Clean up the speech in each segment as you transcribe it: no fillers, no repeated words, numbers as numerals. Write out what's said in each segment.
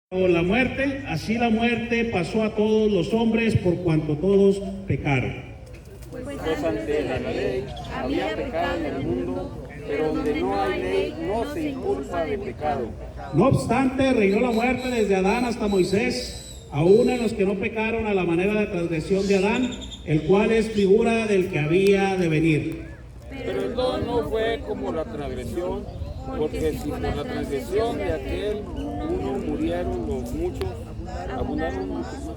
La muerte, así la muerte pasó a todos los hombres por cuanto todos pecaron. Pues ante la ley había pecado en el mundo, pero donde no hay ley no se inculpa de pecado. No obstante, reinó la muerte desde Adán hasta Moisés, aún en los que no pecaron a la manera de transgresión de Adán, el cual es figura del que había de venir. Pero el don no fue como la transgresión, porque si por la transgresión de aquel uno murieron los muchos, abundaron muchos.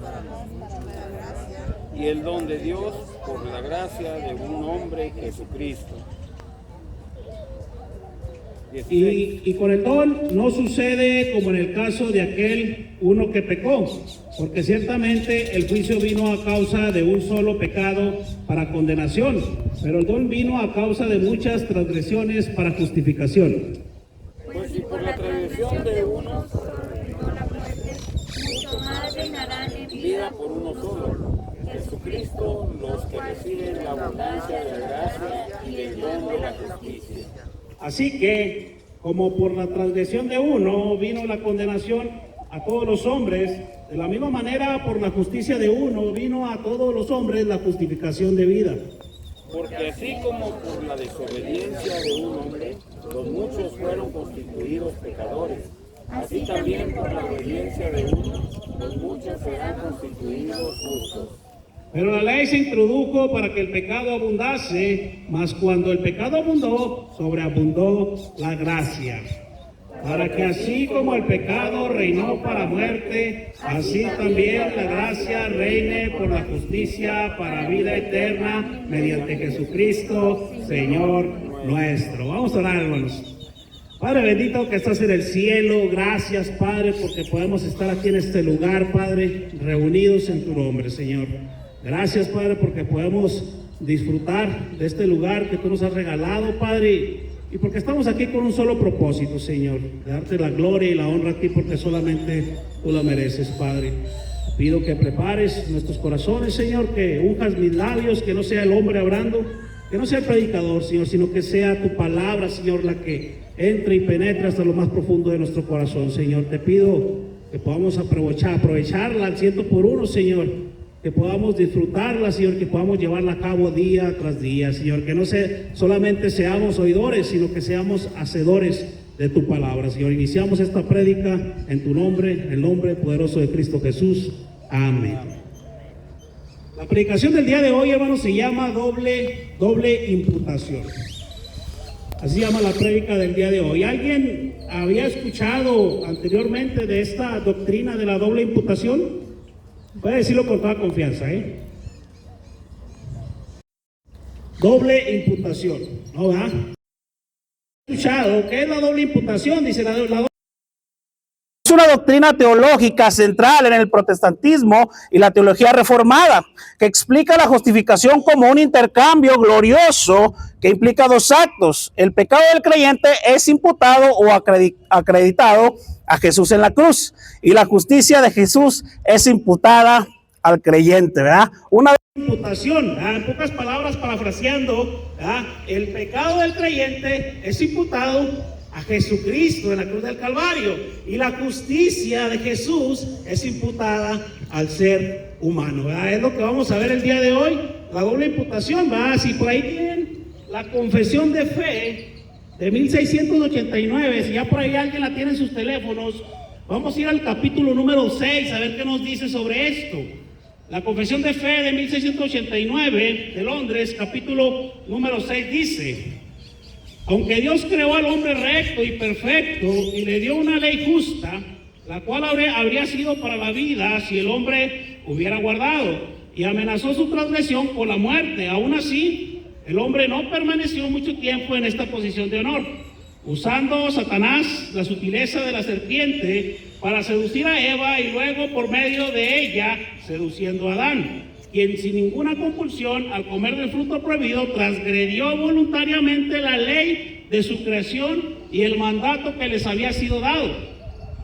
Y el don de Dios por la gracia de un hombre, Jesucristo. Y con el don no sucede como en el caso de aquel uno que pecó, porque ciertamente el juicio vino a causa de un solo pecado para condenación, pero el don vino a causa de muchas transgresiones para justificación. Pues si por la transgresión de uno, mucho más reinarán en vida por uno solo, Jesucristo, los que reciben la abundancia de la gracia y del don de la justicia. Así que, como por la transgresión de uno vino la condenación a todos los hombres, de la misma manera por la justicia de uno vino a todos los hombres la justificación de vida. Porque así como por la desobediencia de un hombre, los muchos fueron constituidos pecadores, así también por la obediencia de uno, los muchos serán constituidos justos. Pero la ley se introdujo para que el pecado abundase, mas cuando el pecado abundó, sobreabundó la gracia. Para que así como el pecado reinó para muerte, así también la gracia reine por la justicia para vida eterna, mediante Jesucristo, Señor nuestro. Vamos a orar, hermanos. Padre bendito que estás en el cielo, gracias, Padre, porque podemos estar aquí en este lugar, Padre, reunidos en tu nombre, Señor. Gracias, Padre, porque podemos disfrutar de este lugar que tú nos has regalado, Padre, y porque estamos aquí con un solo propósito, Señor, de darte la gloria y la honra a ti, porque solamente tú la mereces, Padre. Pido que prepares nuestros corazones, Señor, que unjas mis labios, que no sea el hombre hablando, que no sea el predicador, Señor, sino que sea tu palabra, Señor, la que entre y penetre hasta lo más profundo de nuestro corazón, Señor. Te pido que podamos aprovecharla al 100%, Señor, que podamos disfrutarla, Señor, que podamos llevarla a cabo día tras día, Señor, que no solamente seamos oidores, sino que seamos hacedores de tu palabra, Señor. Iniciamos esta prédica en tu nombre, en el nombre poderoso de Cristo Jesús. Amén. La predicación del día de hoy, hermanos, se llama doble imputación. Así se llama la prédica del día de hoy. ¿Alguien había escuchado anteriormente de esta doctrina de la doble imputación? Voy a decirlo con toda confianza, Doble imputación, ¿no va? ¿Escuchado qué es la doble imputación? Dice la doble. Es una doctrina teológica central en el protestantismo y la teología reformada, que explica la justificación como un intercambio glorioso que implica dos actos. El pecado del creyente es imputado o acreditado a Jesús en la cruz, y la justicia de Jesús es imputada al creyente, ¿verdad? Una imputación, en pocas palabras, parafraseando, el pecado del creyente es imputado a Jesucristo en la cruz del Calvario, y la justicia de Jesús es imputada al ser humano, ¿verdad? Es lo que vamos a ver el día de hoy, la doble imputación, ¿verdad? Si por ahí tienen la confesión de fe de 1689, si ya por ahí alguien la tiene en sus teléfonos, vamos a ir al capítulo número 6 a ver qué nos dice sobre esto. La confesión de fe de 1689 de Londres, capítulo número 6 dice: aunque Dios creó al hombre recto y perfecto y le dio una ley justa, la cual habría sido para la vida si el hombre hubiera guardado, y amenazó su transgresión con la muerte, aún así el hombre no permaneció mucho tiempo en esta posición de honor, usando Satanás la sutileza de la serpiente para seducir a Eva, y luego por medio de ella seduciendo a Adán, quien sin ninguna compulsión al comer del fruto prohibido transgredió voluntariamente la ley de su creación y el mandato que les había sido dado,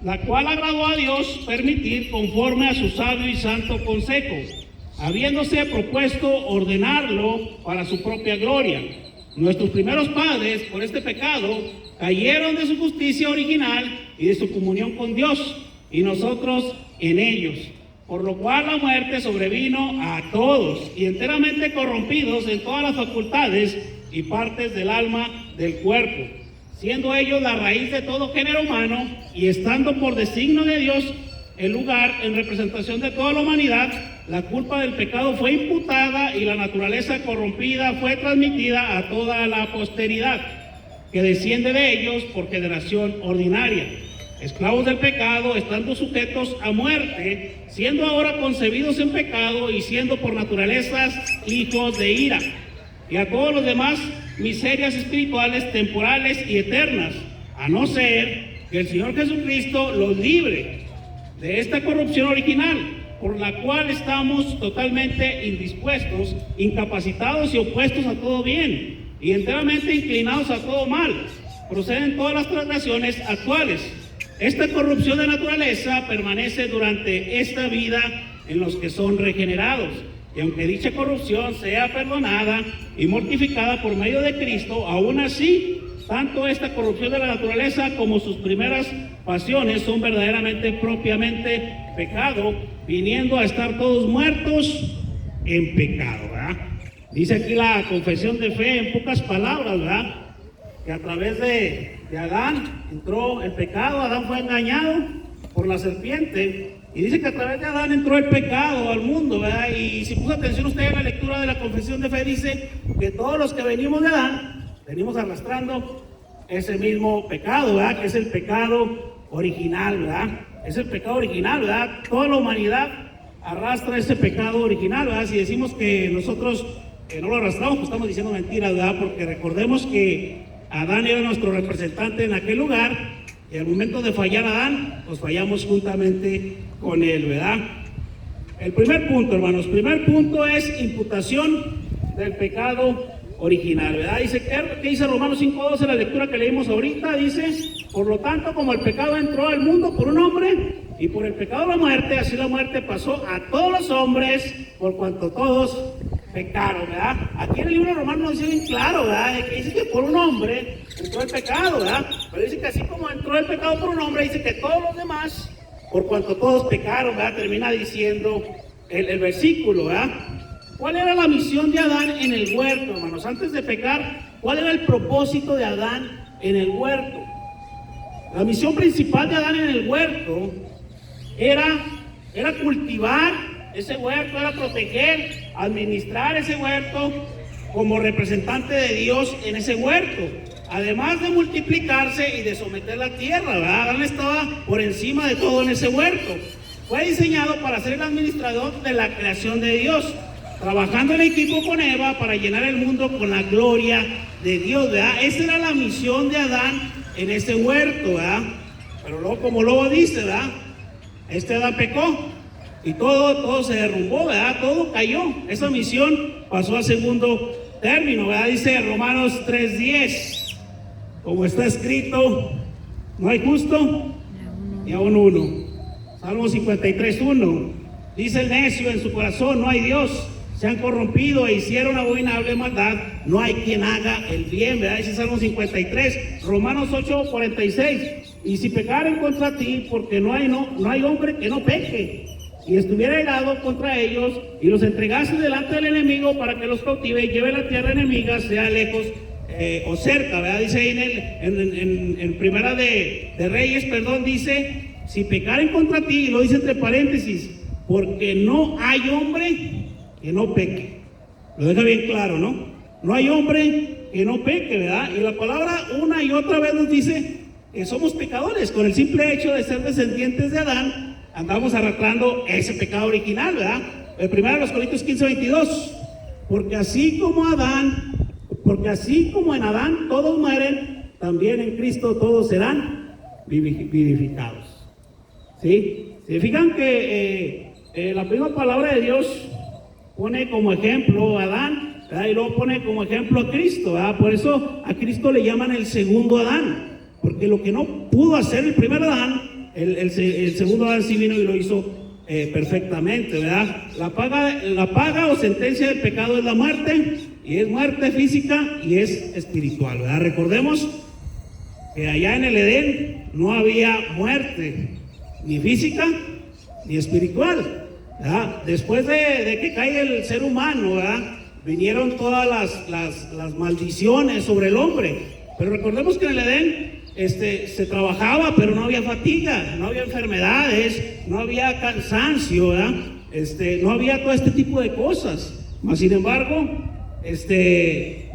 la cual agradó a Dios permitir conforme a su sabio y santo consejo, habiéndose propuesto ordenarlo para su propia gloria. Nuestros primeros padres, por este pecado, cayeron de su justicia original y de su comunión con Dios, y nosotros en ellos. Por lo cual la muerte sobrevino a todos, y enteramente corrompidos en todas las facultades y partes del alma del cuerpo, siendo ellos la raíz de todo género humano, y estando por designio de Dios el lugar en representación de toda la humanidad, la culpa del pecado fue imputada y la naturaleza corrompida fue transmitida a toda la posteridad, que desciende de ellos por generación ordinaria. Esclavos del pecado, estando sujetos a muerte, siendo ahora concebidos en pecado y siendo por naturaleza hijos de ira, y a todos los demás miserias espirituales, temporales y eternas, a no ser que el Señor Jesucristo los libre de esta corrupción original, por la cual estamos totalmente indispuestos, incapacitados y opuestos a todo bien, y enteramente inclinados a todo mal. Proceden todas las transgresiones actuales. Esta corrupción de naturaleza permanece durante esta vida en los que son regenerados, y aunque dicha corrupción sea perdonada y mortificada por medio de Cristo, aún así, tanto esta corrupción de la naturaleza como sus primeras pasiones son verdaderamente propiamente pecado, viniendo a estar todos muertos en pecado, ¿verdad? Dice aquí la confesión de fe en pocas palabras, ¿verdad? Que a través de Adán entró el pecado, Adán fue engañado por la serpiente, y dice que a través de Adán entró el pecado al mundo, ¿verdad? Y si puso atención usted en la lectura de la confesión de fe, dice que todos los que venimos de Adán, venimos arrastrando ese mismo pecado, ¿verdad? Que es el pecado original, ¿verdad? Es el pecado original, ¿verdad? Toda la humanidad arrastra ese pecado original, ¿verdad? Si decimos que nosotros no lo arrastramos, pues estamos diciendo mentiras, ¿verdad? Porque recordemos que Adán era nuestro representante en aquel lugar, y al momento de fallar Adán, pues fallamos juntamente con él, ¿verdad? El primer punto, hermanos, es imputación del pecado original, ¿verdad? Dice, ¿qué dice Romanos 5:12, la lectura que leímos ahorita? Dice, por lo tanto, como el pecado entró al mundo por un hombre, y por el pecado la muerte, así la muerte pasó a todos los hombres, por cuanto todos pecaron, ¿verdad? Aquí en el libro de Romanos nos dice bien claro, ¿verdad? Que dice que por un hombre entró el pecado, ¿verdad? Pero dice que así como entró el pecado por un hombre, dice que todos los demás, por cuanto todos pecaron, ¿verdad? Termina diciendo el versículo, ¿verdad? ¿Cuál era la misión de Adán en el huerto, hermanos? Antes de pecar, ¿cuál era el propósito de Adán en el huerto? La misión principal de Adán en el huerto era cultivar ese huerto, era proteger, administrar ese huerto como representante de Dios en ese huerto, además de multiplicarse y de someter la tierra, ¿verdad? Adán estaba por encima de todo en ese huerto. Fue diseñado para ser el administrador de la creación de Dios, trabajando en equipo con Eva para llenar el mundo con la gloria de Dios, ¿verdad? Esa era la misión de Adán en ese huerto, ¿verdad? Pero luego, como luego dice, ¿verdad? Adán pecó y todo se derrumbó, ¿verdad? Todo cayó. Esa misión pasó a segundo término, ¿verdad? Dice Romanos 3:10, como está escrito, no hay justo ni aun uno. Salmo 53:1, dice el necio en su corazón, no hay Dios. Se han corrompido e hicieron abominable maldad, no hay quien haga el bien, ¿verdad? Dice Salmo 53, Romanos 8:46, y si pecaren contra ti, porque no hay hombre que no peque, y estuviera irado contra ellos, y los entregase delante del enemigo para que los cautive y lleve la tierra enemiga, sea lejos o cerca, ¿verdad? Dice ahí en Primera de Reyes, dice, si pecaren contra ti, y lo dice entre paréntesis, porque no hay hombre que no peque. Lo deja bien claro, ¿no? No hay hombre que no peque, ¿verdad? Y la palabra una y otra vez nos dice que somos pecadores. Con el simple hecho de ser descendientes de Adán, andamos arrastrando ese pecado original, ¿verdad? El primero de los Corintios 15:22, porque así como en Adán todos mueren, también en Cristo todos serán vivificados. ¿Sí? ¿Se fijan que la primera palabra de Dios pone como ejemplo a Adán, ¿verdad? Y luego pone como ejemplo a Cristo, ¿verdad? Por eso a Cristo le llaman el segundo Adán, porque lo que no pudo hacer el primer Adán, el segundo Adán sí vino y lo hizo perfectamente, ¿verdad? La paga o sentencia del pecado es la muerte, y es muerte física y es espiritual, ¿verdad? Recordemos que allá en el Edén no había muerte, ni física, ni espiritual. ¿Verdad? Después de que cae el ser humano, ¿verdad?, vinieron todas las maldiciones sobre el hombre. Pero recordemos que en el Edén se trabajaba, pero no había fatiga, no había enfermedades, no había cansancio, ¿verdad? No había todo este tipo de cosas. Mas sin embargo,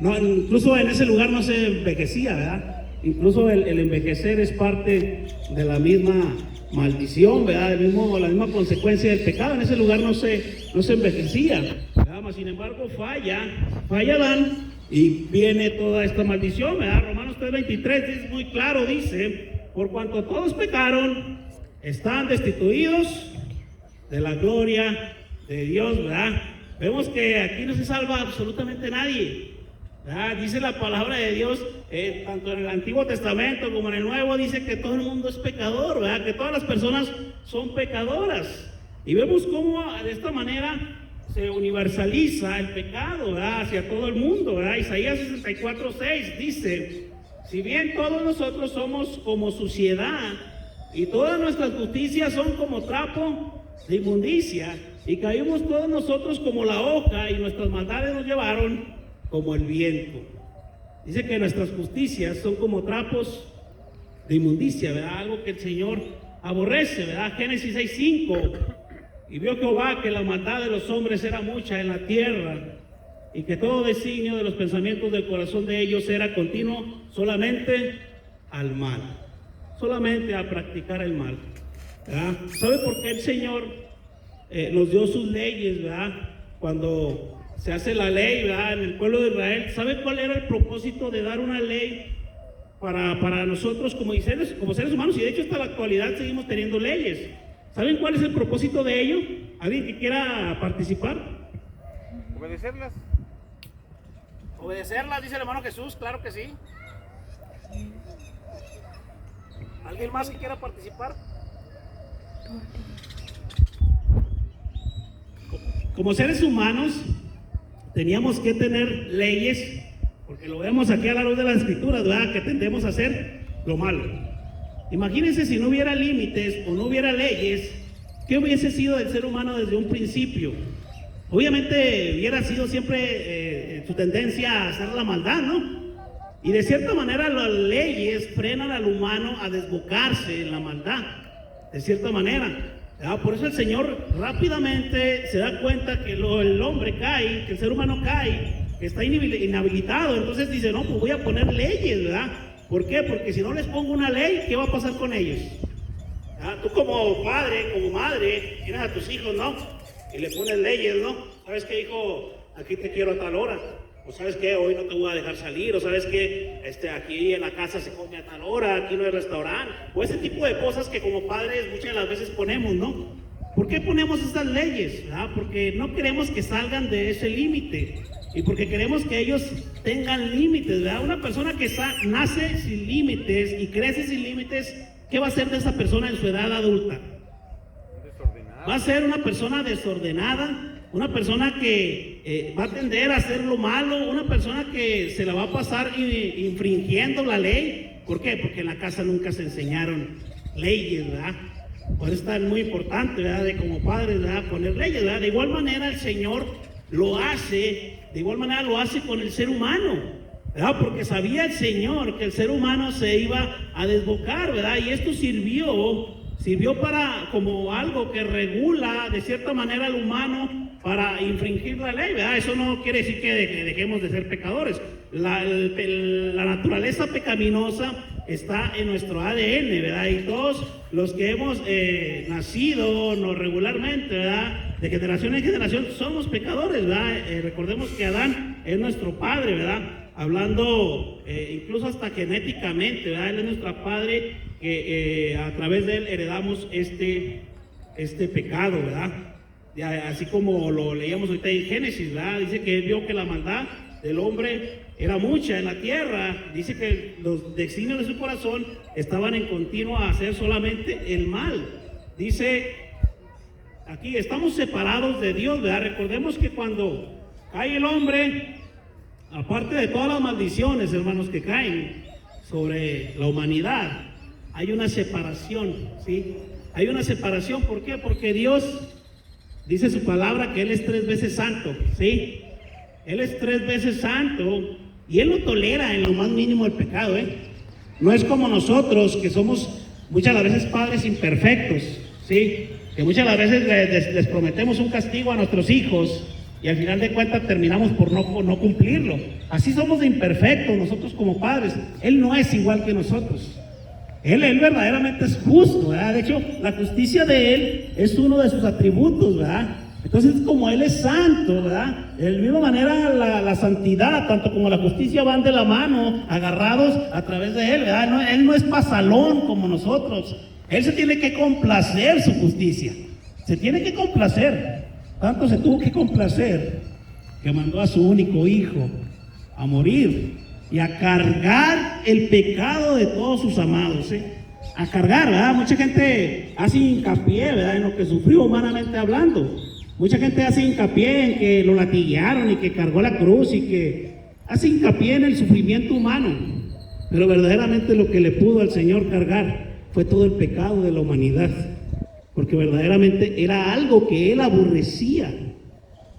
no, incluso en ese lugar no se envejecía, ¿verdad? Incluso el envejecer es parte de la misma maldición, ¿verdad? La misma consecuencia del pecado. En ese lugar no se envejecía, ¿verdad? Mas sin embargo falla Adán y viene toda esta maldición, ¿verdad? Romanos 3:23 es muy claro, dice: por cuanto todos pecaron, están destituidos de la gloria de Dios, ¿verdad? Vemos que aquí no se salva absolutamente nadie, ¿verdad? Dice la palabra de Dios, tanto en el Antiguo Testamento como en el Nuevo, dice que todo el mundo es pecador, ¿verdad? Que todas las personas son pecadoras. Y vemos cómo de esta manera se universaliza el pecado, ¿verdad?, hacia todo el mundo, ¿verdad? Isaías 64:6 dice: si bien todos nosotros somos como suciedad y todas nuestras justicias son como trapo de inmundicia, y caímos todos nosotros como la hoja, y nuestras maldades nos llevaron como el viento. Dice que nuestras justicias son como trapos de inmundicia, ¿verdad? Algo que el Señor aborrece, ¿verdad? Génesis 6:5: y vio Jehová que la maldad de los hombres era mucha en la tierra, y que todo designio de los pensamientos del corazón de ellos era continuo solamente al mal, solamente a practicar el mal, ¿verdad? ¿Sabe por qué el Señor nos dio sus leyes, ¿verdad? Cuando se hace la ley, ¿verdad?, en el pueblo de Israel, ¿sabe cuál era el propósito de dar una ley para nosotros como seres humanos? Y de hecho hasta la actualidad seguimos teniendo leyes. ¿Saben cuál es el propósito de ello? ¿Alguien que quiera participar? Obedecerlas. Obedecerlas, dice el hermano Jesús, claro que sí. ¿Alguien más que quiera participar? Como seres humanos teníamos que tener leyes, porque lo vemos aquí a la luz de las Escrituras, ¿verdad?, que tendemos a hacer lo malo. Imagínense si no hubiera límites o no hubiera leyes, ¿qué hubiese sido del ser humano desde un principio? Obviamente hubiera sido siempre su tendencia a hacer la maldad, ¿no? Y de cierta manera las leyes frenan al humano a desbocarse en la maldad, de cierta manera. Por eso el Señor rápidamente se da cuenta que el hombre cae, que el ser humano cae, que está inhabilitado. Entonces dice: no, pues voy a poner leyes, ¿verdad? ¿Por qué? Porque si no les pongo una ley, ¿qué va a pasar con ellos? Tú como padre, como madre, tienes a tus hijos, ¿no? Y le pones leyes, ¿no? ¿Sabes qué, hijo? Aquí te quiero a tal hora. O ¿sabes qué? Hoy no te voy a dejar salir. O ¿sabes qué? Aquí en la casa se come a tal hora, aquí no hay restaurante. O ese tipo de cosas que como padres muchas de las veces ponemos, ¿no? ¿Por qué ponemos estas leyes? ¿Verdad? Porque no queremos que salgan de ese límite. Y porque queremos que ellos tengan límites, ¿verdad? Una persona que nace sin límites y crece sin límites, ¿qué va a hacer de esa persona en su edad adulta? Desordenada. Va a ser una persona desordenada, una persona que va a tender a hacer lo malo, una persona que se la va a pasar infringiendo la ley. ¿Por qué? Porque en la casa nunca se enseñaron leyes, ¿verdad? Por eso es muy importante, ¿verdad?, de como padres, ¿verdad?, poner leyes, ¿verdad? De igual manera el Señor lo hace con el ser humano, ¿verdad? Porque sabía el Señor que el ser humano se iba a desbocar, ¿verdad? Y esto sirvió para como algo que regula de cierta manera al humano para infringir la ley, ¿verdad? Eso no quiere decir que dejemos de ser pecadores. La naturaleza pecaminosa está en nuestro ADN, ¿verdad? Y todos los que hemos nacido no regularmente, ¿verdad?, de generación en generación, somos pecadores, ¿verdad? Recordemos que Adán es nuestro padre, ¿verdad? Hablando incluso hasta genéticamente, ¿verdad? Él es nuestro padre, que a través de él heredamos este pecado, ¿verdad? Así como lo leíamos ahorita en Génesis, ¿verdad? Dice que él vio que la maldad del hombre era mucha en la tierra. Dice que los designios de su corazón estaban en continuo a hacer solamente el mal. Dice aquí: estamos separados de Dios, ¿verdad? Recordemos que cuando cae el hombre, aparte de todas las maldiciones, hermanos, que caen sobre la humanidad, hay una separación, ¿sí? hay una separación. ¿Por qué? Porque Dios dice su palabra que Él es 3 veces santo, ¿sí? Él es 3 veces santo y Él no tolera en lo más mínimo el pecado, ¿eh? No es como nosotros, que somos muchas las veces padres imperfectos, ¿sí? Que muchas las veces les prometemos un castigo a nuestros hijos y al final de cuentas terminamos por no cumplirlo. Así somos de imperfectos nosotros como padres. Él no es igual que nosotros. Él verdaderamente es justo, ¿verdad? De hecho, la justicia de Él es uno de sus atributos, ¿verdad? Entonces, como Él es santo, ¿verdad? De la misma manera, la santidad, tanto como la justicia, van de la mano, agarrados a través de Él, ¿verdad? No, Él no es pasalón como nosotros. Él se tiene que complacer su justicia. Se tiene que complacer. Tanto se tuvo que complacer que mandó a su único hijo a morir y a cargar el pecado de todos sus amados, ¿eh? A cargar, ¿verdad? Mucha gente hace hincapié, ¿verdad?, en lo que sufrió humanamente hablando. Mucha gente hace hincapié en que lo latiguearon y que cargó la cruz y que hace hincapié en el sufrimiento humano. Pero verdaderamente lo que le pudo al Señor cargar fue todo el pecado de la humanidad, porque verdaderamente era algo que Él aborrecía.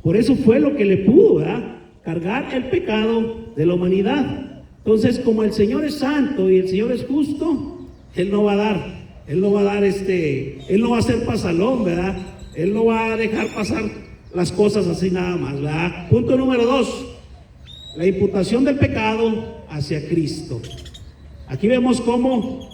Por eso fue lo que le pudo, ¿verdad?, cargar el pecado de la humanidad. Entonces, como el Señor es santo y el Señor es justo, Él no va a dar, Él no va a ser pasalón, ¿verdad? Él no va a dejar pasar las cosas así nada más, ¿verdad? Punto número 2, la imputación del pecado hacia Cristo. Aquí vemos cómo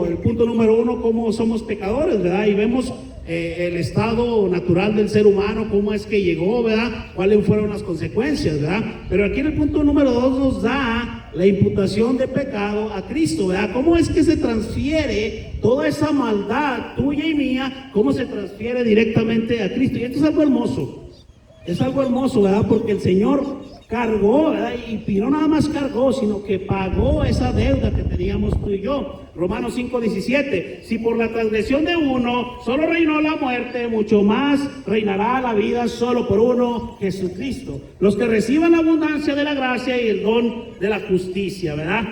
el punto número 1, cómo somos pecadores, ¿verdad? Y vemos el estado natural del ser humano, cómo es que llegó, ¿verdad? Cuáles fueron las consecuencias, ¿verdad? Pero aquí en el punto número 2 nos da la imputación de pecado a Cristo, ¿verdad? ¿Cómo es que se transfiere toda esa maldad tuya y mía? ¿Cómo se transfiere directamente a Cristo? Y esto es algo hermoso, ¿verdad? Porque el Señor cargó, ¿verdad? Y no nada más cargó, sino que pagó esa deuda que teníamos tú y yo. Romanos 5:17, si por la transgresión de uno solo reinó la muerte, mucho más reinará la vida solo por uno, Jesucristo. Los que reciban la abundancia de la gracia y el don de la justicia, ¿verdad?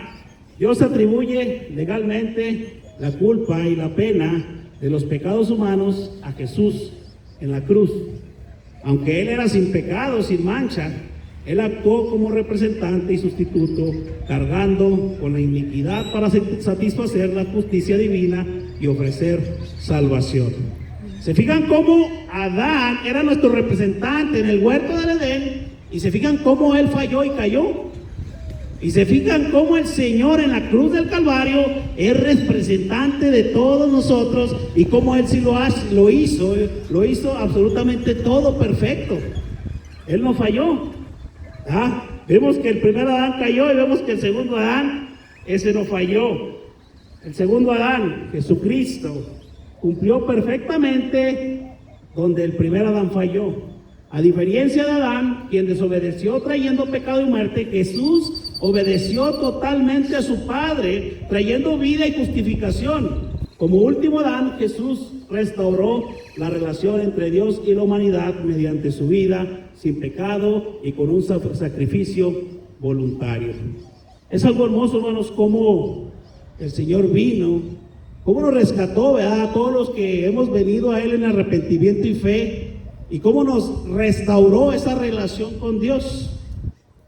Dios atribuye legalmente la culpa y la pena de los pecados humanos a Jesús en la cruz. Aunque Él era sin pecado, sin mancha, Él actuó como representante y sustituto, cargando con la iniquidad para satisfacer la justicia divina y ofrecer salvación. ¿Se fijan cómo Adán era nuestro representante en el huerto del Edén? ¿Y se fijan cómo él falló y cayó? ¿Y se fijan cómo el Señor en la cruz del Calvario es representante de todos nosotros? Y cómo Él sí lo hizo absolutamente todo perfecto. Él no falló. Vemos que el primer Adán cayó y vemos que el segundo Adán, ese no falló. El segundo Adán, Jesucristo, cumplió perfectamente donde el primer Adán falló. A diferencia de Adán, quien desobedeció trayendo pecado y muerte, Jesús obedeció totalmente a su Padre, trayendo vida y justificación. Como último Adán, Jesús restauró la relación entre Dios y la humanidad mediante su vida sin pecado y con un sacrificio voluntario. Es algo hermoso, hermanos, cómo el Señor vino, cómo nos rescató, ¿verdad?, a todos los que hemos venido a Él en arrepentimiento y fe, y cómo nos restauró esa relación con Dios.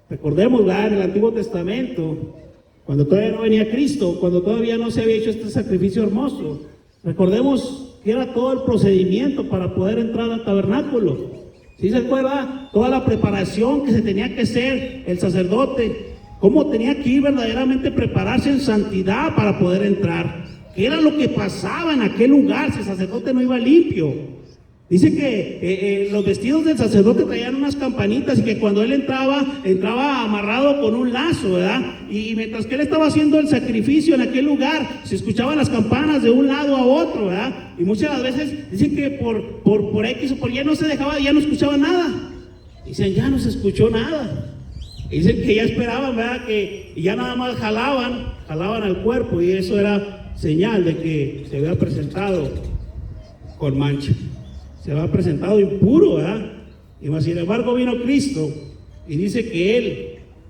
Recordemos, ¿verdad?, en el Antiguo Testamento, cuando todavía no venía Cristo, cuando todavía no se había hecho este sacrificio hermoso, recordemos que era todo el procedimiento para poder entrar al tabernáculo. ¿Sí se acuerda? Toda la preparación que se tenía que hacer el sacerdote, cómo tenía que ir verdaderamente prepararse en santidad para poder entrar. ¿Qué era lo que pasaba en aquel lugar si el sacerdote no iba limpio? Dice que los vestidos del sacerdote traían unas campanitas y que cuando él entraba amarrado con un lazo, ¿verdad? Y mientras que él estaba haciendo el sacrificio en aquel lugar, se escuchaban las campanas de un lado a otro, ¿verdad? Y muchas de las veces dicen que por X o por Y no se dejaba, ya no escuchaba nada. Dicen, ya no se escuchó nada. Y dicen que ya esperaban, ¿verdad? Y ya nada más jalaban al cuerpo, y eso era señal de que se había presentado con mancha. Se había presentado impuro, ¿verdad? Y más sin embargo vino Cristo y dice que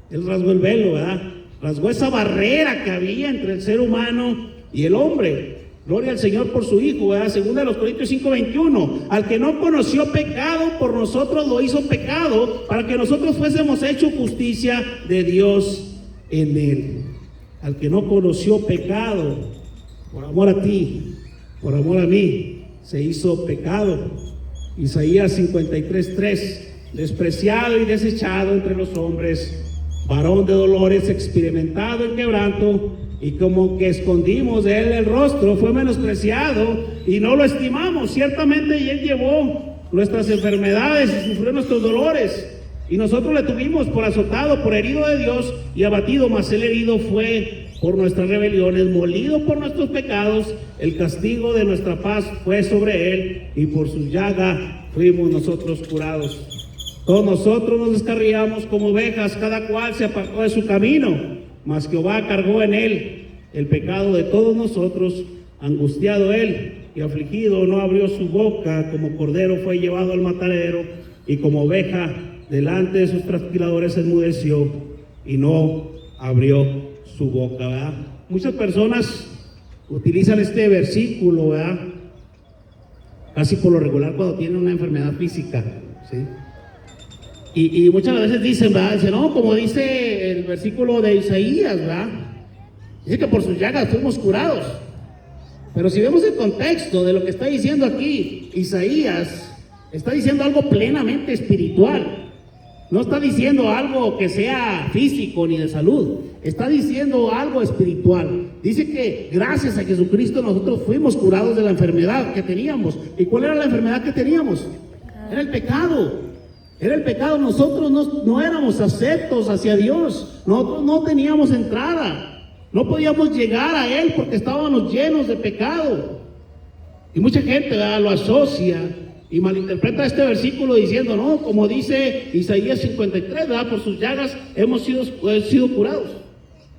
Él rasgó el velo, ¿verdad? Rasgó esa barrera que había entre el ser humano y el hombre. Gloria al Señor por su Hijo, ¿verdad? Segunda de los Corintios 5:21. Al que no conoció pecado, por nosotros lo hizo pecado, para que nosotros fuésemos hechos justicia de Dios en él. Al que no conoció pecado, por amor a ti, por amor a mí, se hizo pecado. Isaías 53:3. Despreciado y desechado entre los hombres, varón de dolores, experimentado en quebranto, y como que escondimos de él el rostro, fue menospreciado y no lo estimamos. Ciertamente y él llevó nuestras enfermedades y sufrió nuestros dolores, y nosotros le tuvimos por azotado, por herido de Dios y abatido, mas él herido fue por nuestras rebeliones, molido por nuestros pecados. El castigo de nuestra paz fue sobre él, y por su llaga fuimos nosotros curados. Todos nosotros nos descarriamos como ovejas, cada cual se apartó de su camino, mas Jehová cargó en él el pecado de todos nosotros. Angustiado él y afligido, no abrió su boca. Como cordero fue llevado al matadero, y como oveja delante de sus trasquiladores enmudeció y no abrió su boca, ¿verdad? Muchas personas utilizan este versículo, ¿verdad? Casi por lo regular cuando tienen una enfermedad física, ¿sí? Y muchas veces dicen, ¿verdad? Dicen, no, como dice el versículo de Isaías, ¿verdad? Dice que por sus llagas fuimos curados. Pero si vemos el contexto de lo que está diciendo aquí, Isaías está diciendo algo plenamente espiritual. No está diciendo algo que sea físico ni de salud. Está diciendo algo espiritual. Dice que gracias a Jesucristo nosotros fuimos curados de la enfermedad que teníamos. ¿Y cuál era la enfermedad que teníamos? Era el pecado. Era el pecado. Nosotros no éramos aceptos hacia Dios. Nosotros no teníamos entrada. No podíamos llegar a Él porque estábamos llenos de pecado. Y mucha gente, ¿verdad?, lo asocia y malinterpreta este versículo diciendo, no, como dice Isaías 53, ¿verdad?, por sus llagas hemos sido curados.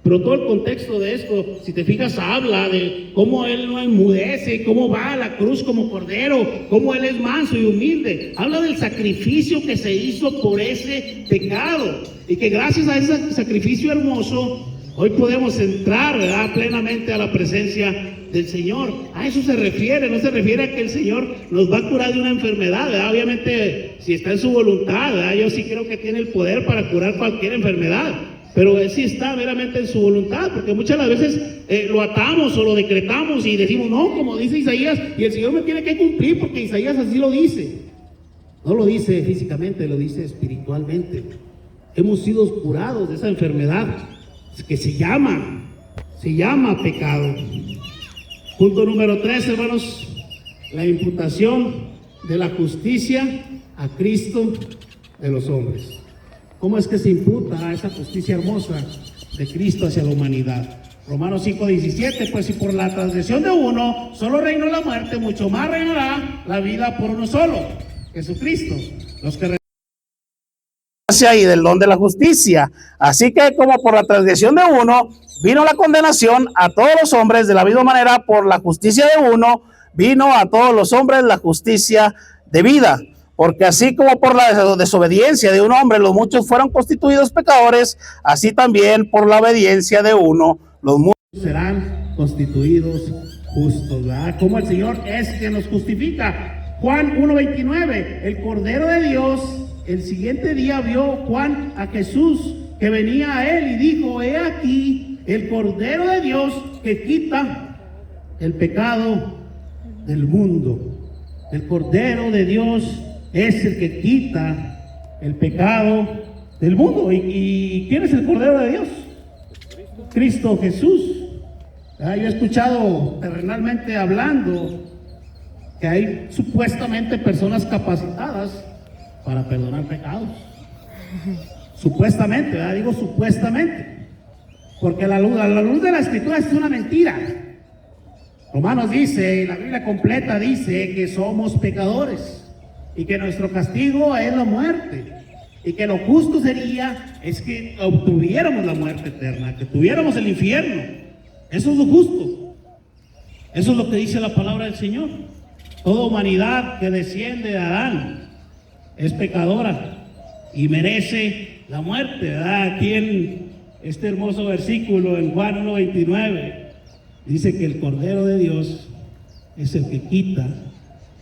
Pero todo el contexto de esto, si te fijas, habla de cómo Él no enmudece, cómo va a la cruz como cordero, cómo Él es manso y humilde. Habla del sacrificio que se hizo por ese pecado, y que gracias a ese sacrificio hermoso, hoy podemos entrar, ¿verdad?, plenamente a la presencia del Señor. A eso se refiere. No se refiere a que el Señor nos va a curar de una enfermedad, ¿verdad? Obviamente, si está en su voluntad, ¿verdad?, yo sí creo que tiene el poder para curar cualquier enfermedad. Pero Él sí está meramente en su voluntad, porque muchas de las veces lo atamos o lo decretamos y decimos, no, como dice Isaías, y el Señor me tiene que cumplir porque Isaías así lo dice. No lo dice físicamente, lo dice espiritualmente. Hemos sido curados de esa enfermedad que se llama pecado. Punto número 3, hermanos, la imputación de la justicia a Cristo de los hombres. ¿Cómo es que se imputa esa justicia hermosa de Cristo hacia la humanidad? Romanos 5:17, pues si por la transgresión de uno solo reinó la muerte, mucho más reinará la vida por uno solo, Jesucristo. Los que y del don de la justicia. Así que como por la transgresión de uno vino la condenación a todos los hombres, de la misma manera por la justicia de uno vino a todos los hombres la justicia de vida. Porque así como por la desobediencia de un hombre los muchos fueron constituidos pecadores, así también por la obediencia de uno los muchos serán constituidos justos, ¿verdad? Como el Señor es que nos justifica. Juan 1:29, el Cordero de Dios. El siguiente día vio Juan a Jesús que venía a él y dijo, he aquí el Cordero de Dios que quita el pecado del mundo. El Cordero de Dios es el que quita el pecado del mundo. ¿Y quién es el Cordero de Dios? Cristo Jesús. Yo he escuchado terrenalmente hablando que hay supuestamente personas capacitadas para perdonar pecados. Supuestamente, ¿verdad? Digo supuestamente, porque la luz de la Escritura es una mentira. Romanos dice, la Biblia completa dice que somos pecadores y que nuestro castigo es la muerte, y que lo justo sería es que obtuviéramos la muerte eterna, que tuviéramos el infierno. Eso es lo justo. Eso es lo que dice la palabra del Señor. Toda humanidad que desciende de Adán es pecadora y merece la muerte, ¿verdad? Aquí en este hermoso versículo en Juan 1:29 dice que el Cordero de Dios es el que quita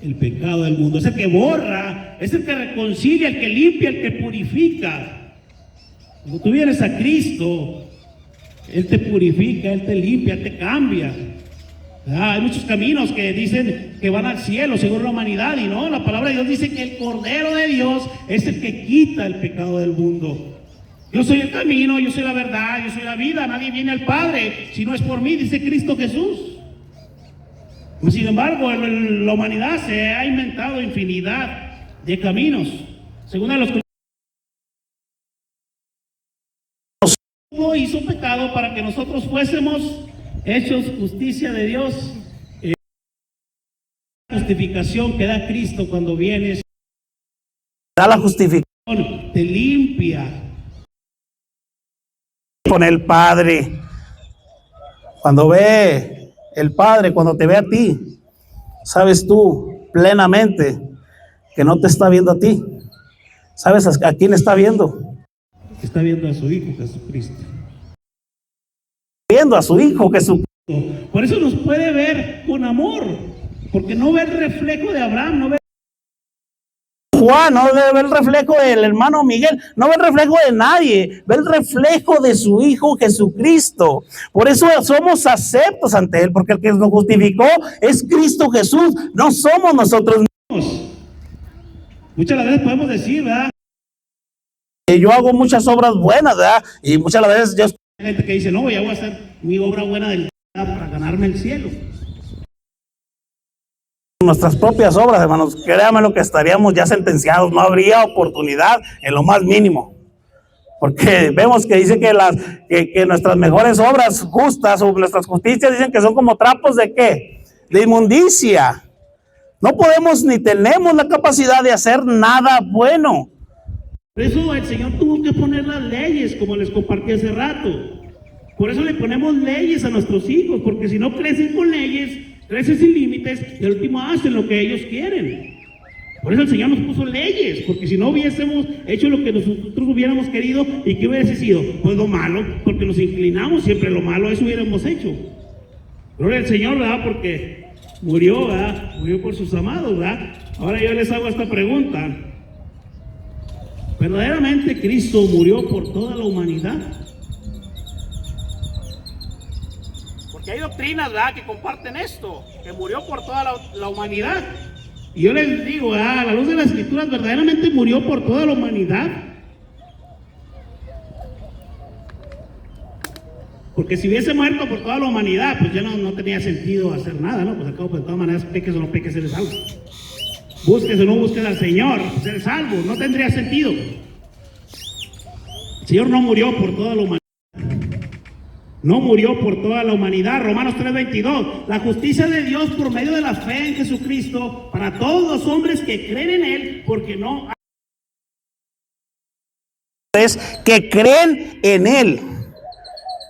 el pecado del mundo, es el que borra, es el que reconcilia, el que limpia, el que purifica. Cuando tú vienes a Cristo, Él te purifica, Él te limpia, Él te cambia. Hay muchos caminos que dicen que van al cielo según la humanidad, y no, la palabra de Dios dice que el Cordero de Dios es el que quita el pecado del mundo. Yo soy el camino, yo soy la verdad, yo soy la vida, nadie viene al Padre si no es por mí, dice Cristo Jesús. Sin embargo, la humanidad se ha inventado infinidad de caminos. Según los hizo pecado para que nosotros fuésemos hechos justicia de Dios. La justificación que da Cristo cuando vienes, Da la justificación te limpia. con el Padre. Cuando ve el Padre, cuando te ve a ti, sabes tú plenamente que no te está viendo a ti. ¿Sabes a quién está viendo? Está viendo a su Hijo Jesucristo. Viendo a su Hijo Jesucristo. Por eso nos puede ver con amor, porque no ve el reflejo de Abraham, no ve Juan, no ve el reflejo del hermano Miguel, no ve el reflejo de nadie, ve el reflejo de su Hijo Jesucristo. Por eso somos aceptos ante Él, porque el que nos justificó es Cristo Jesús, no somos nosotros mismos. Muchas veces podemos decir, ¿verdad? Yo hago muchas obras buenas, ¿verdad? Y muchas veces yo... Hay gente que dice, no, ya voy a hacer mi obra buena del día para ganarme el cielo. Nuestras propias obras, hermanos, créanme lo que estaríamos ya sentenciados, no habría oportunidad en lo más mínimo, porque vemos que dice que nuestras mejores obras justas o nuestras justicias dicen que son como trapos de ¿qué? De inmundicia. No podemos ni tenemos la capacidad de hacer nada bueno. Por eso el Señor tuvo que poner las leyes, como les compartí hace rato. Por eso le ponemos leyes a nuestros hijos, porque si no crecen con leyes, crecen sin límites, y al último hacen lo que ellos quieren. Por eso el Señor nos puso leyes, porque si no hubiésemos hecho lo que nosotros hubiéramos querido, ¿y qué hubiese sido? Pues lo malo, porque nos inclinamos siempre a lo malo, eso hubiéramos hecho. Gloria al Señor, ¿verdad? Porque murió, ¿verdad? Murió por sus amados, ¿verdad? Ahora yo les hago esta pregunta. ¿Verdaderamente Cristo murió por toda la humanidad? Porque hay doctrinas, ¿verdad?, que comparten esto, que murió por toda la humanidad. Y yo les digo, ¿verdad?, a la luz de las Escrituras, ¿verdaderamente murió por toda la humanidad? Porque si hubiese muerto por toda la humanidad, pues ya no tenía sentido hacer nada, ¿no? Pues al cabo, pues de todas maneras, peques o no peques, eres salvo. Busques o no busques al Señor, pues eres salvo, no tendría sentido. El Señor no murió por toda la humanidad. No murió por toda la humanidad. Romanos 3:22. La justicia de Dios por medio de la fe en Jesucristo para todos los hombres que creen en Él, porque no Es que creen en Él.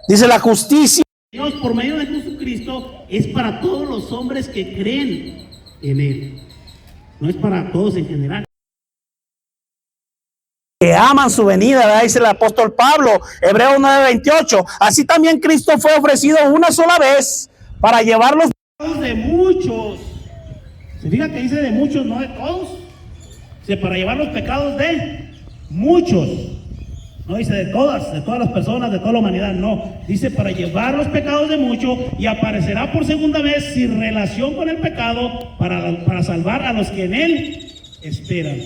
Dice la justicia de Dios por medio de Jesucristo es para todos los hombres que creen en Él. No es para todos en general. que aman su venida, ¿verdad? Dice el apóstol Pablo, Hebreos 9:28. Así también Cristo fue ofrecido una sola vez para llevar los pecados de muchos. Se fija que dice de muchos, no de todos. Dice para llevar los pecados de muchos. No dice de todas las personas, de toda la humanidad, no. Dice para llevar los pecados de muchos y aparecerá por segunda vez sin relación con el pecado para salvar a los que en Él esperan.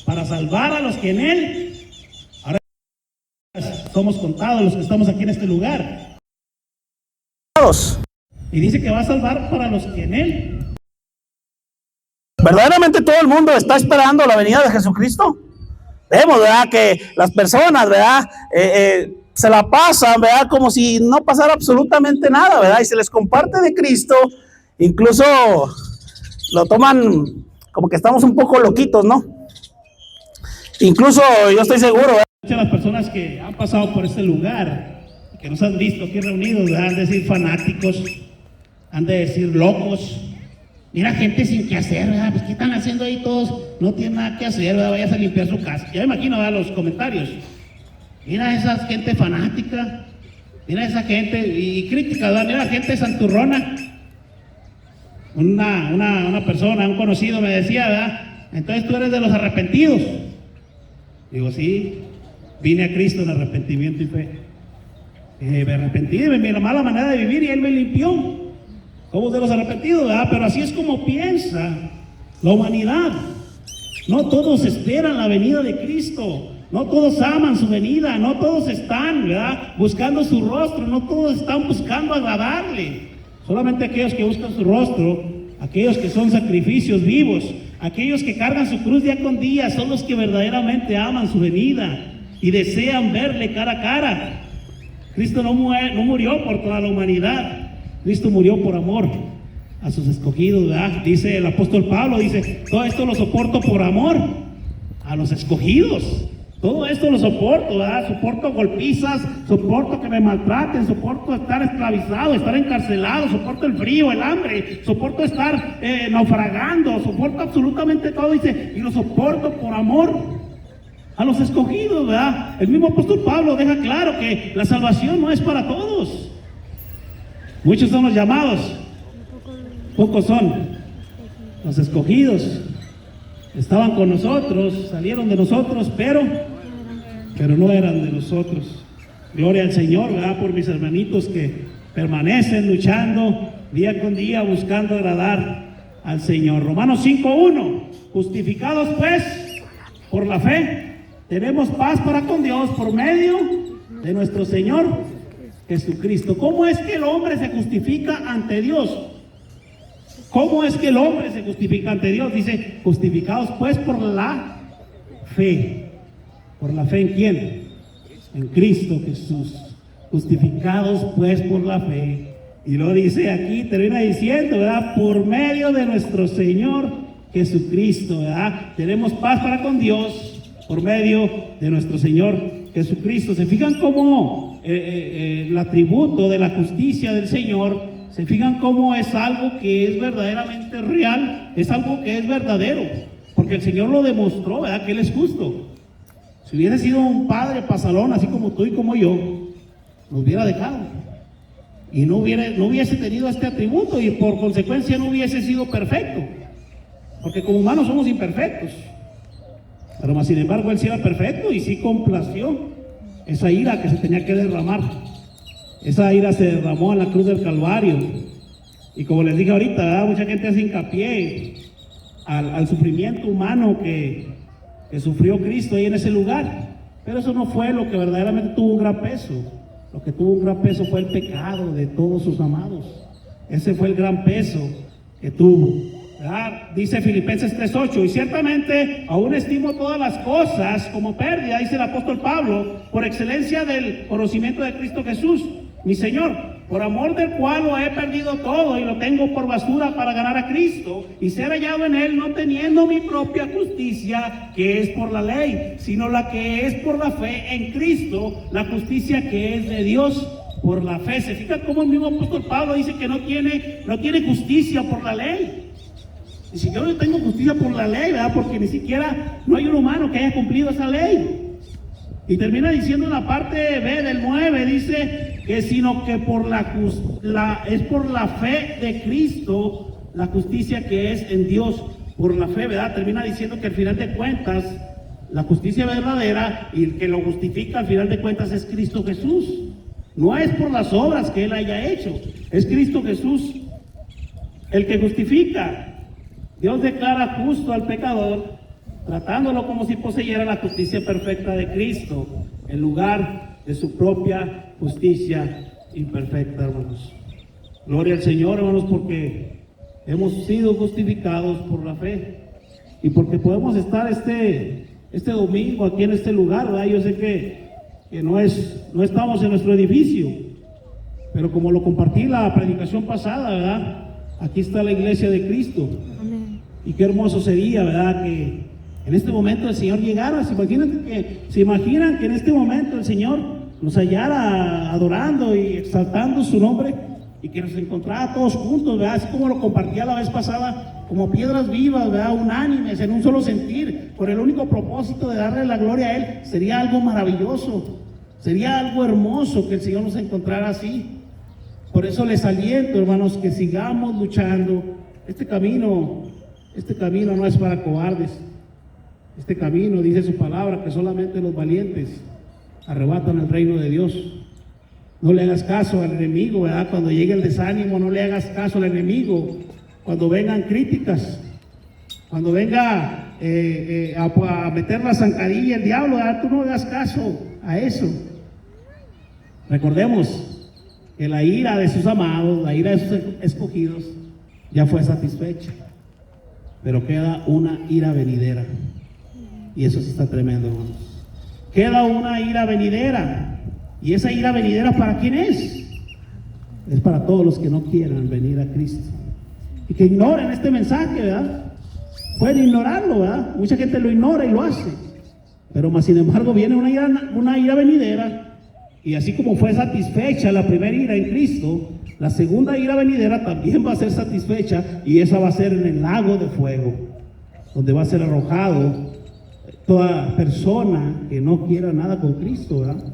Para salvar a los que en Él, ahora somos contados los que estamos aquí en este lugar. Y dice que va a salvar para los que en Él. Verdaderamente todo el mundo está esperando la venida de Jesucristo. Vemos, ¿verdad?, que las personas, ¿verdad?, se la pasan, ¿verdad?, como si no pasara absolutamente nada, ¿verdad?, y se les comparte de Cristo, incluso lo toman como que estamos un poco loquitos, ¿no? Incluso yo estoy seguro, ¿verdad?, muchas de las personas que han pasado por este lugar, que nos han visto aquí reunidos, ¿verdad?, han de decir fanáticos, han de decir locos. Mira, gente sin que hacer, ¿verdad? Pues ¿qué están haciendo ahí todos? No tienen nada que hacer, ¿verdad? Vayas a limpiar su casa. Ya me imagino, ¿verdad?, los comentarios. Mira esa gente fanática, mira esa gente y crítica, ¿verdad? Mira la gente santurrona. una persona, un conocido me decía, ¿verdad? Entonces tú eres de los arrepentidos. Digo, sí, vine a Cristo en arrepentimiento y fe. Me arrepentí de mi mala manera de vivir y Él me limpió. Somos de los arrepentidos, ¿verdad? Pero así es como piensa la humanidad. No todos esperan la venida de Cristo. No todos aman su venida. No todos están, ¿verdad?, buscando su rostro. No todos están buscando agradarle. Solamente aquellos que buscan su rostro, aquellos que son sacrificios vivos, aquellos que cargan su cruz día con día, son los que verdaderamente aman su venida y desean verle cara a cara. Cristo no murió por toda la humanidad. Cristo murió por amor a sus escogidos, ¿verdad? Dice el apóstol Pablo, dice, todo esto lo soporto por amor a los escogidos. Todo esto lo soporto, ¿verdad? Soporto golpizas, soporto que me maltraten, soporto estar esclavizado, estar encarcelado, soporto el frío, el hambre, soporto estar naufragando, soporto absolutamente todo, dice, y lo soporto por amor a los escogidos, ¿verdad? El mismo apóstol Pablo deja claro que la salvación no es para todos. Muchos son los llamados, pocos son los escogidos. Estaban con nosotros, salieron de nosotros, pero no eran de nosotros. Gloria al Señor, ¿verdad?, por mis hermanitos que permanecen luchando día con día, buscando agradar al Señor. Romanos 5:1, justificados pues por la fe, tenemos paz para con Dios por medio de nuestro Señor Jesucristo. ¿Cómo es que el hombre se justifica ante Dios? ¿Cómo es que el hombre se justifica ante Dios? Dice, justificados pues por la fe. ¿Por la fe en quién? En Cristo Jesús. Justificados pues por la fe. Y lo dice aquí, termina diciendo, ¿verdad? Por medio de nuestro Señor Jesucristo, ¿verdad? Tenemos paz para con Dios por medio de nuestro Señor Jesucristo. ¿Se fijan cómo el atributo de la justicia del Señor? ¿Se fijan cómo es algo que es verdaderamente real? Es algo que es verdadero, porque el Señor lo demostró, ¿verdad?, que Él es justo. Si hubiese sido un padre pasalón, así como tú y como yo, nos hubiera dejado y no hubiese tenido este atributo, y por consecuencia no hubiese sido perfecto, porque como humanos somos imperfectos. Pero más sin embargo Él sí era perfecto y sí complació esa ira que se tenía que derramar. Esa ira se derramó en la cruz del Calvario. Y como les dije ahorita, ¿verdad?, mucha gente hace hincapié al sufrimiento humano que sufrió Cristo ahí en ese lugar. Pero eso no fue lo que verdaderamente tuvo un gran peso. Lo que tuvo un gran peso fue el pecado de todos sus amados. Ese fue el gran peso que tuvo, ¿verdad? Dice Filipenses 3:8, y ciertamente aún estimo todas las cosas como pérdida, dice el apóstol Pablo, por excelencia del conocimiento de Cristo Jesús, mi Señor, por amor del cual lo he perdido todo y lo tengo por basura para ganar a Cristo y ser hallado en Él, no teniendo mi propia justicia que es por la ley, sino la que es por la fe en Cristo, la justicia que es de Dios por la fe. Se fijan cómo el mismo apóstol Pablo dice que no tiene justicia por la ley. Ni siquiera yo tengo justicia por la ley, ¿verdad? Porque ni siquiera no hay un humano que haya cumplido esa ley. Y termina diciendo en la parte B del 9, dice que sino que es por la fe de Cristo, la justicia que es en Dios por la fe, ¿verdad? Termina diciendo que al final de cuentas, la justicia verdadera y el que lo justifica al final de cuentas es Cristo Jesús. No es por las obras que Él haya hecho, es Cristo Jesús el que justifica. Dios declara justo al pecador, tratándolo como si poseyera la justicia perfecta de Cristo, en lugar de su propia justicia imperfecta, hermanos. Gloria al Señor, hermanos, porque hemos sido justificados por la fe y porque podemos estar este domingo aquí en este lugar, ¿verdad? Yo sé que no estamos en nuestro edificio, pero como lo compartí la predicación pasada, ¿verdad? Aquí está la iglesia de Cristo. Amén. Y qué hermoso sería, ¿verdad?, que en este momento el Señor llegara. ¿Se imaginan que en este momento el Señor nos hallara adorando y exaltando su nombre y que nos encontrara todos juntos, ¿verdad? Así como lo compartía la vez pasada, como piedras vivas, ¿verdad?, unánimes, en un solo sentir, por el único propósito de darle la gloria a Él. Sería algo maravilloso, sería algo hermoso que el Señor nos encontrara así. Por eso les aliento, hermanos, que sigamos luchando Este camino no es para cobardes. Este camino, dice su palabra, que solamente los valientes arrebatan el reino de Dios. No le hagas caso al enemigo, ¿verdad? Cuando llegue el desánimo, no le hagas caso al enemigo. Cuando vengan críticas, cuando venga a meter la zancadilla el diablo, ¿verdad? Tú no le hagas caso a eso. Recordemos que la ira de sus amados, la ira de sus escogidos, ya fue satisfecha. Pero queda una ira venidera. Y eso sí está tremendo, hermanos. Queda una ira venidera. ¿Y esa ira venidera para quién es? Es para todos los que no quieran venir a Cristo y que ignoren este mensaje, ¿verdad? Pueden ignorarlo, ¿verdad? Mucha gente lo ignora y lo hace. Pero más sin embargo viene una ira venidera. Y así como fue satisfecha la primera ira en Cristo, la segunda ira venidera también va a ser satisfecha, y esa va a ser en el lago de fuego, donde va a ser arrojado toda persona que no quiera nada con Cristo, ¿verdad?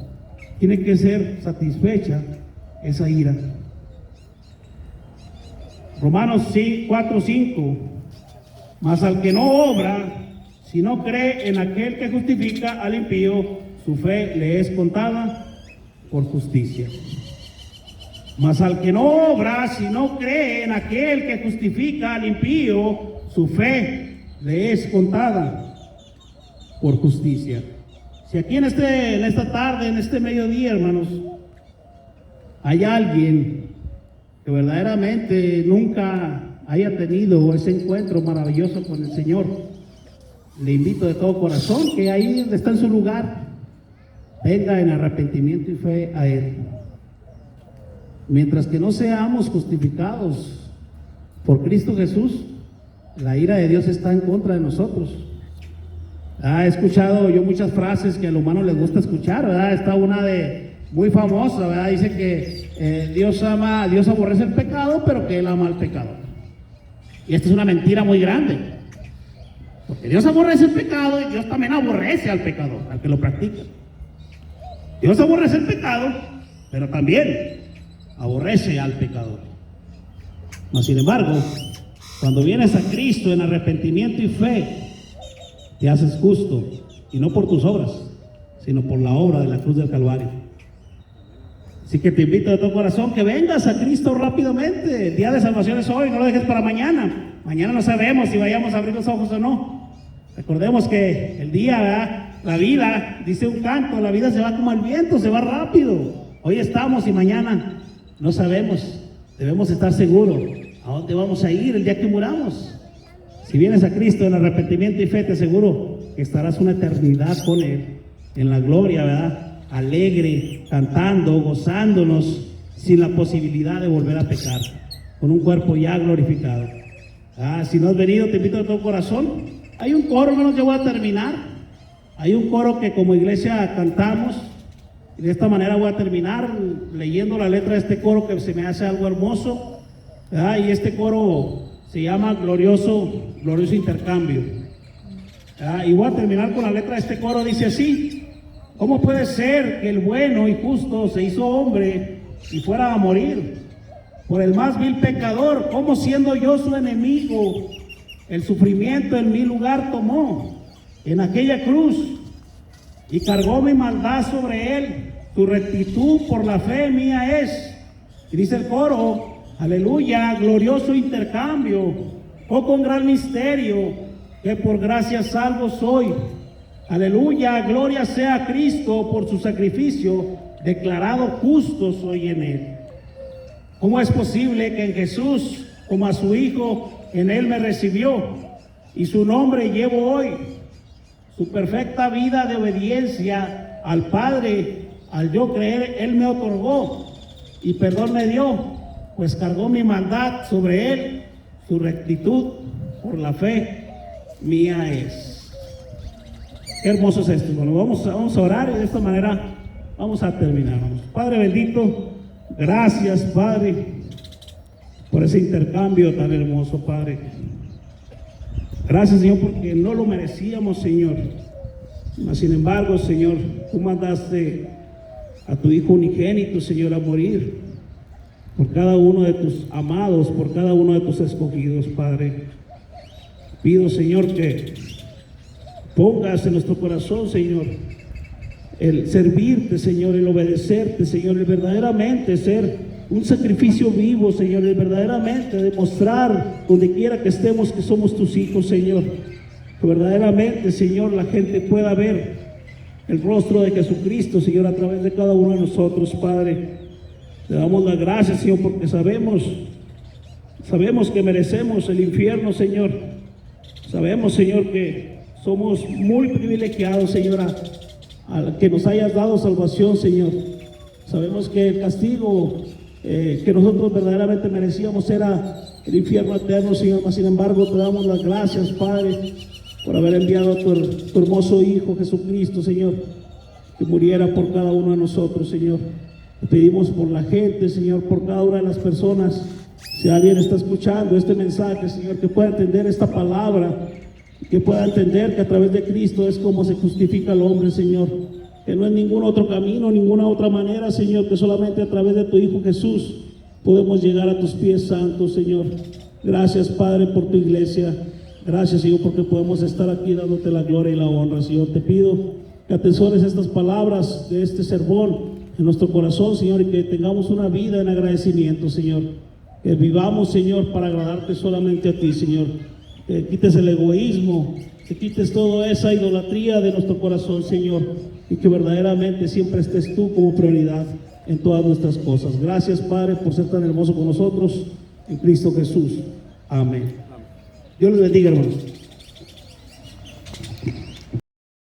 Tiene que ser satisfecha esa ira. Romanos 4:5. Mas al que no obra, si no cree en aquel que justifica al impío, su fe le es contada por justicia. Mas al que no obra, si no cree en aquel que justifica al impío, su fe le es contada por justicia. Si aquí en esta tarde, en este mediodía, hermanos, hay alguien que verdaderamente nunca haya tenido ese encuentro maravilloso con el Señor, le invito de todo corazón que ahí donde está en su lugar, venga en arrepentimiento y fe a Él. Mientras que no seamos justificados por Cristo Jesús, la ira de Dios está en contra de nosotros. He escuchado yo muchas frases que a los humanos les gusta escuchar, ¿verdad? Está una de muy famosa, ¿verdad? Dice que Dios aborrece el pecado, pero que Él ama al pecador. Y esta es una mentira muy grande, porque Dios aborrece el pecado y Dios también aborrece al pecador, al que lo practica. Dios aborrece el pecado, pero también aborrece al pecador. Mas sin embargo, cuando vienes a Cristo en arrepentimiento y fe, te haces justo, y no por tus obras, sino por la obra de la cruz del Calvario. Así que te invito de todo corazón que vengas a Cristo rápidamente. El día de salvación es hoy, no lo dejes para mañana. Mañana no sabemos si vayamos a abrir los ojos o no. Recordemos que el día, ¿verdad? La vida, dice un canto, la vida se va como el viento, se va rápido. Hoy estamos y mañana no sabemos. Debemos estar seguros a dónde vamos a ir el día que muramos. Si vienes a Cristo en arrepentimiento y fe, te aseguro que estarás una eternidad con Él, en la gloria, ¿verdad? Alegre, cantando, gozándonos, sin la posibilidad de volver a pecar, con un cuerpo ya glorificado. Si no has venido, te invito de todo corazón. Hay un coro, hermanos, ya voy a terminar. Hay un coro que como iglesia cantamos, y de esta manera voy a terminar leyendo la letra de este coro que se me hace algo hermoso, ¿verdad? Y este coro se llama Glorioso Intercambio. Y voy a terminar con la letra de este coro, dice así: ¿cómo puede ser que el bueno y justo se hizo hombre y fuera a morir por el más vil pecador? ¿Cómo siendo yo su enemigo, el sufrimiento en mi lugar tomó en aquella cruz y cargó mi maldad sobre él? Su rectitud por la fe mía es. Y dice el coro: aleluya, glorioso intercambio, oh con gran misterio, que por gracia salvo soy. Aleluya, gloria sea a Cristo por su sacrificio, declarado justo soy en Él. ¿Cómo es posible que en Jesús, como a su Hijo, en Él me recibió, y su nombre llevo hoy? Su perfecta vida de obediencia al Padre, al yo creer, Él me otorgó, y perdón me dio, pues cargó mi maldad sobre Él. Su rectitud por la fe mía es. Qué hermoso es esto. Bueno, vamos a orar y de esta manera vamos a terminar. Padre bendito, gracias, Padre, por ese intercambio tan hermoso, Padre. Gracias, Señor, porque no lo merecíamos, Señor. Mas, sin embargo, Señor, tú mandaste a tu Hijo unigénito, Señor, a morir por cada uno de tus amados, por cada uno de tus escogidos, Padre. Pido, Señor, que pongas en nuestro corazón, Señor, el servirte, Señor, el obedecerte, Señor, el verdaderamente ser un sacrificio vivo, Señor, el verdaderamente demostrar donde quiera que estemos que somos tus hijos, Señor. Que verdaderamente, Señor, la gente pueda ver el rostro de Jesucristo, Señor, a través de cada uno de nosotros, Padre. Te damos las gracias, Señor, porque sabemos que merecemos el infierno, Señor. Sabemos, Señor, que somos muy privilegiados, Señor, a que nos hayas dado salvación, Señor. Sabemos que el castigo que nosotros verdaderamente merecíamos era el infierno eterno, Señor. Mas, sin embargo, te damos las gracias, Padre, por haber enviado a tu hermoso Hijo Jesucristo, Señor, que muriera por cada uno de nosotros, Señor. Te pedimos por la gente, Señor, por cada una de las personas. Si alguien está escuchando este mensaje, Señor, que pueda entender esta palabra, que pueda entender que a través de Cristo es como se justifica el hombre, Señor. Que no es ningún otro camino, ninguna otra manera, Señor, que solamente a través de tu Hijo Jesús podemos llegar a tus pies santos, Señor. Gracias, Padre, por tu iglesia. Gracias, Señor, porque podemos estar aquí dándote la gloria y la honra, Señor. Te pido que atesores estas palabras de este sermón en nuestro corazón, Señor, y que tengamos una vida en agradecimiento, Señor. Que vivamos, Señor, para agradarte solamente a ti, Señor. Que quites el egoísmo, que quites toda esa idolatría de nuestro corazón, Señor, y que verdaderamente siempre estés tú como prioridad en todas nuestras cosas. Gracias, Padre, por ser tan hermoso con nosotros en Cristo Jesús. Amén. Dios les bendiga, hermanos.